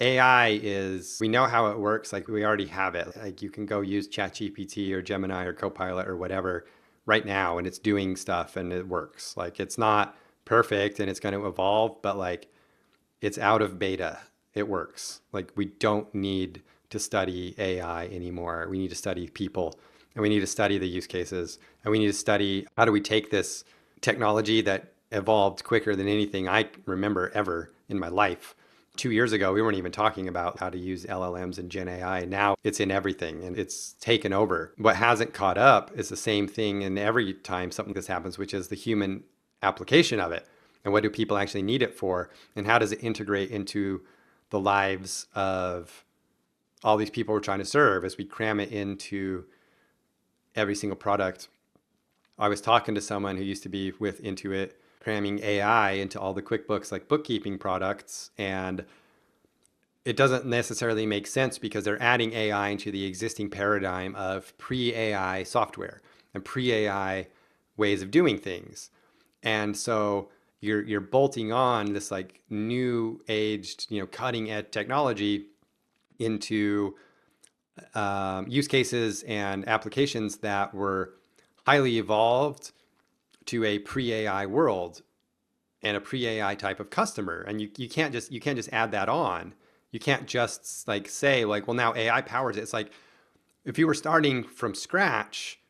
AI is, we know how it works. Like we already have it. Like you can go use ChatGPT or Gemini or Copilot or whatever right now, and it's doing stuff and it works. Like it's not perfect and it's going to evolve, but like it's out of beta. It works. Like we don't need to study AI anymore. We need to study people, and we need to study the use cases, and we need to study how do we take this technology that evolved quicker than anything I remember ever in my life. 2 years ago, we weren't even talking about how to use LLMs and Gen AI. Now it's in everything and it's taken over. What hasn't caught up is the same thing in every time something like this happens, which is the human application of it. And what do people actually need it for? And how does it integrate into the lives of all these people we're trying to serve as we cram it into every single product. I was talking to someone who used to be with Intuit, cramming AI into all the QuickBooks like bookkeeping products, and it doesn't necessarily make sense because they're adding AI into the existing paradigm of pre-AI software and pre-AI ways of doing things. And so you're bolting on this like new aged, cutting edge technology into use cases and applications that were highly evolved to a pre-AI world and a pre-AI type of customer. And you can't just add that on. You can't just like say like, well, now AI powers it. It's like if you were starting from scratch,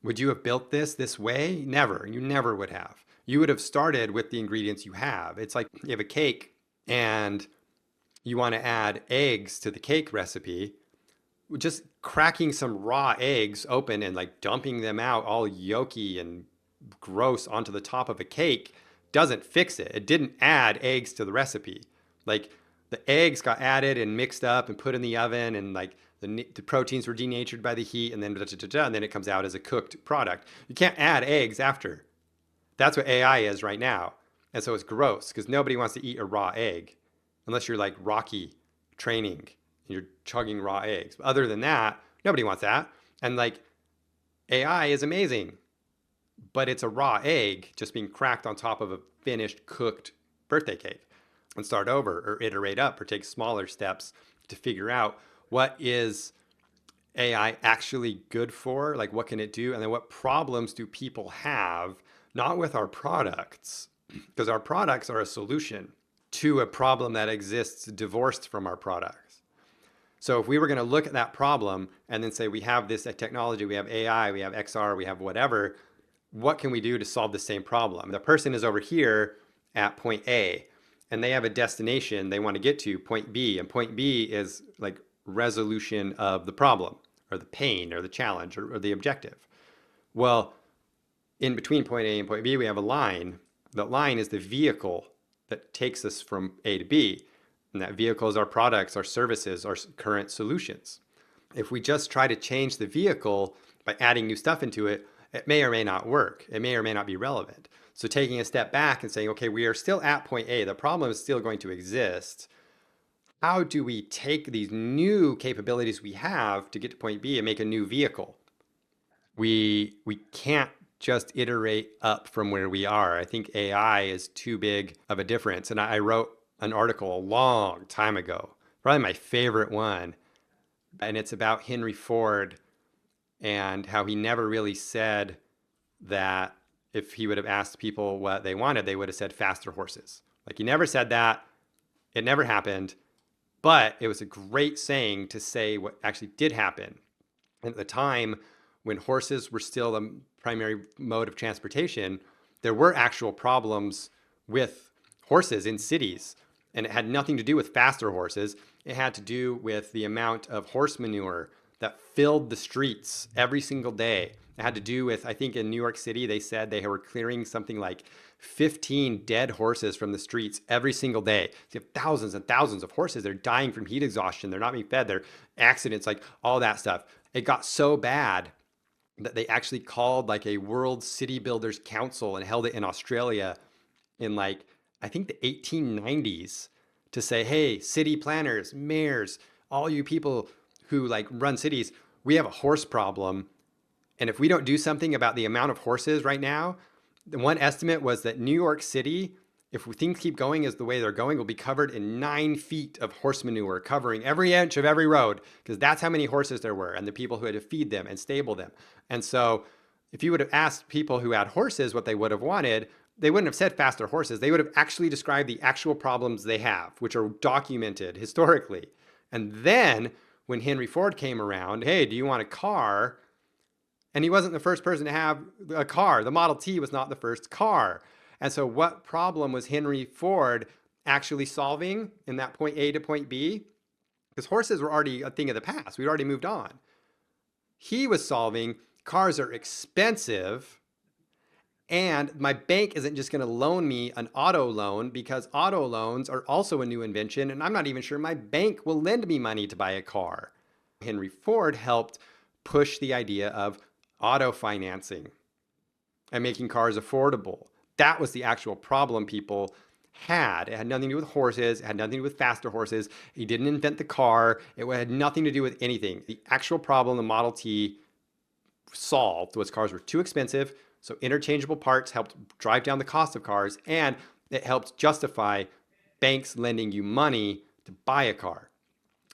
would you have built this way? Never. You never would have. You would have started with the ingredients you have. It's like you have a cake and you want to add eggs to the cake recipe. Just cracking some raw eggs open and like dumping them out all yolky and gross onto the top of a cake doesn't fix it. It didn't add eggs to the recipe. Like the eggs got added and mixed up and put in the oven, and like the proteins were denatured by the heat, and then and then it comes out as a cooked product. You can't add eggs after. That's what AI is right now. And so it's gross because nobody wants to eat a raw egg unless you're like Rocky training and you're chugging raw eggs. But other than that, nobody wants that. And like AI is amazing, but it's a raw egg just being cracked on top of a finished cooked birthday cake. And start over or iterate up or take smaller steps to figure out what is AI actually good for? Like what can it do? And then what problems do people have, not with our products, because our products are a solution to a problem that exists divorced from our products. So if we were going to look at that problem and then say we have this technology, we have AI, we have XR, we have whatever, what can we do to solve the same problem? The person is over here at point A and they have a destination they want to get to, point B, and point B is like resolution of the problem or the pain or the challenge or the objective. Well, in between point A and point B, we have a line. That line is the vehicle that takes us from A to B. And that vehicle is our products, our services, our current solutions. If we just try to change the vehicle by adding new stuff into it, it may or may not work. It may or may not be relevant. So taking a step back and saying, okay, we are still at point A. The problem is still going to exist. How do we take these new capabilities we have to get to point B and make a new vehicle? We can't just iterate up from where we are. I think AI is too big of a difference. And I wrote an article a long time ago, probably my favorite one. And it's about Henry Ford and how he never really said that if he would have asked people what they wanted, they would have said faster horses. Like he never said that. It never happened. But it was a great saying to say what actually did happen. And at the time when horses were still the primary mode of transportation, there were actual problems with horses in cities. And it had nothing to do with faster horses. It had to do with the amount of horse manure that filled the streets every single day. It had to do with, I think in New York City, they said they were clearing something like 15 dead horses from the streets every single day. So you have thousands and thousands of horses. They're dying from heat exhaustion. They're not being fed. They're accidents, like all that stuff. It got so bad that they actually called like a World City Builders Council and held it in Australia in like, I think the 1890s to say, hey, city planners, mayors, all you people who like run cities, we have a horse problem. And if we don't do something about the amount of horses right now, the one estimate was that New York City, if things keep going as the way they're going, will be covered in 9 feet of horse manure, covering every inch of every road, because that's how many horses there were and the people who had to feed them and stable them. And so if you would have asked people who had horses what they would have wanted, they wouldn't have said faster horses. They would have actually described the actual problems they have, which are documented historically. And then when Henry Ford came around, hey, do you want a car? And he wasn't the first person to have a car. The Model T was not the first car. And so what problem was Henry Ford actually solving in that point A to point B? Because horses were already a thing of the past. We'd already moved on. He was solving cars are expensive and my bank isn't just going to loan me an auto loan because auto loans are also a new invention and I'm not even sure my bank will lend me money to buy a car. Henry Ford helped push the idea of auto financing and making cars affordable. That was the actual problem people had. It had nothing to do with horses. It had nothing to do with faster horses. He didn't invent the car. It had nothing to do with anything. The actual problem the Model T solved was cars were too expensive. So interchangeable parts helped drive down the cost of cars, and it helped justify banks lending you money to buy a car,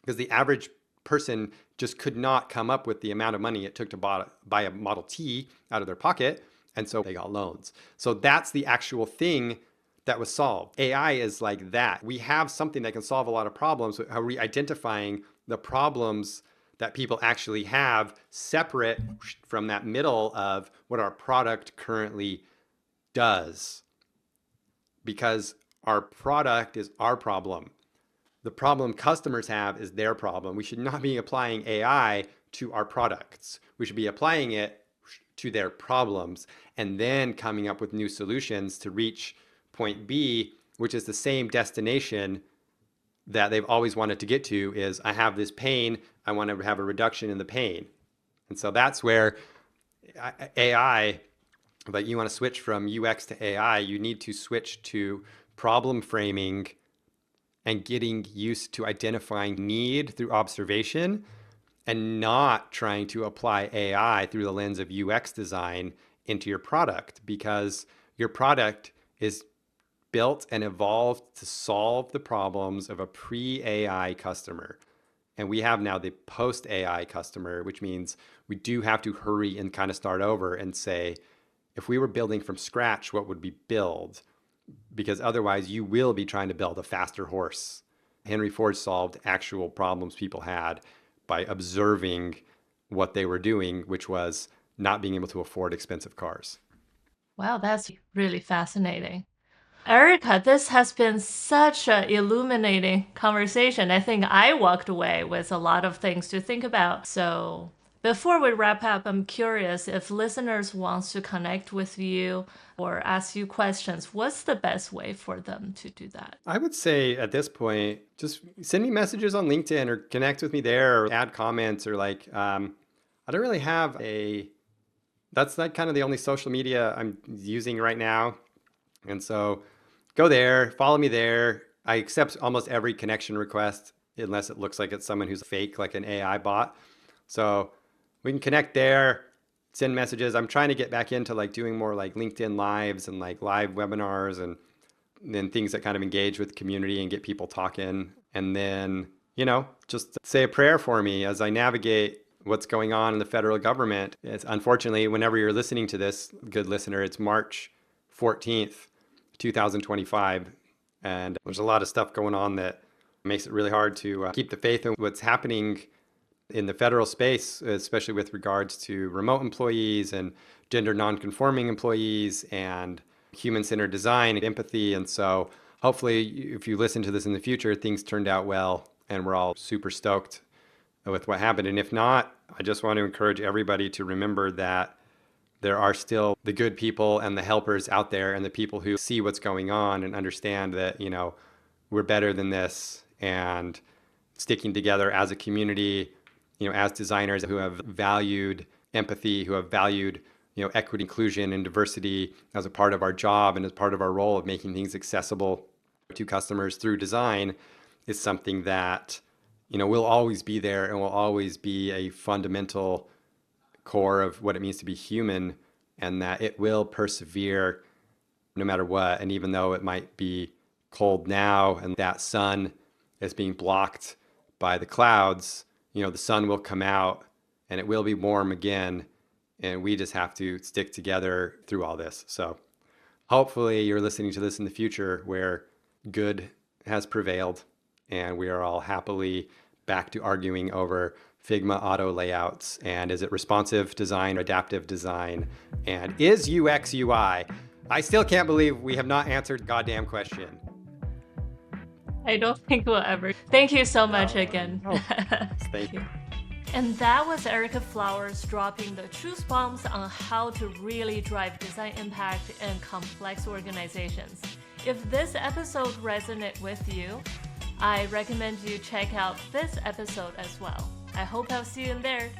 because the average person just could not come up with the amount of money it took to buy a Model T out of their pocket. And so they got loans. So that's the actual thing that was solved. AI is like that. We have something that can solve a lot of problems. How are we identifying the problems that people actually have separate from that middle of what our product currently does? Because our product is our problem. The problem customers have is their problem. We should not be applying AI to our products. We should be applying it to their problems and then coming up with new solutions to reach point B, which is the same destination that they've always wanted to get to. Is, I have this pain, I want to have a reduction in the pain. And so that's where AI, but you want to switch from UX to AI, you need to switch to problem framing and getting used to identifying need through observation and not trying to apply AI through the lens of UX design into your product, because your product is built and evolved to solve the problems of a pre-AI customer. And we have now the post-AI customer, which means we do have to hurry and kind of start over and say, if we were building from scratch, what would we build? Because otherwise you will be trying to build a faster horse. Henry Ford solved actual problems people had by observing what they were doing, which was not being able to afford expensive cars. Wow, that's really fascinating. Erika, this has been such an illuminating conversation. I think I walked away with a lot of things to think about. So before we wrap up, I'm curious if listeners want to connect with you or ask you questions, what's the best way for them to do that? I would say at this point, just send me messages on LinkedIn or connect with me there or add comments or I don't really have that's like kind of the only social media I'm using right now. And so go there, follow me there. I accept almost every connection request unless it looks like it's someone who's fake, like an AI bot. So we can connect there, send messages. I'm trying to get back into doing more LinkedIn lives and live webinars and then things that kind of engage with the community and get people talking. And then, just say a prayer for me as I navigate what's going on in the federal government. It's unfortunately, whenever you're listening to this, good listener, it's March 14th, 2025. And there's a lot of stuff going on that makes it really hard to keep the faith in what's happening in the federal space, especially with regards to remote employees and gender nonconforming employees and human-centered design and empathy. And so hopefully if you listen to this in the future, things turned out well and we're all super stoked with what happened. And if not, I just want to encourage everybody to remember that there are still the good people and the helpers out there and the people who see what's going on and understand that, we're better than this, and sticking together as a community, as designers who have valued empathy, who have valued, equity, inclusion, and diversity as a part of our job and as part of our role of making things accessible to customers through design, is something that, will always be there and will always be a fundamental core of what it means to be human, and that it will persevere no matter what. And even though it might be cold now and that sun is being blocked by the clouds, the sun will come out and it will be warm again. And we just have to stick together through all this. So hopefully you're listening to this in the future where good has prevailed and we are all happily back to arguing over Figma auto layouts, and is it responsive design, adaptive design, and is UX UI? I still can't believe we have not answered the goddamn question. I don't think we'll ever. Thank you so much again. Thank you. And that was Erika Flowers dropping the truth bombs on how to really drive design impact in complex organizations. If this episode resonated with you, I recommend you check out this episode as well. I hope I'll see you in there.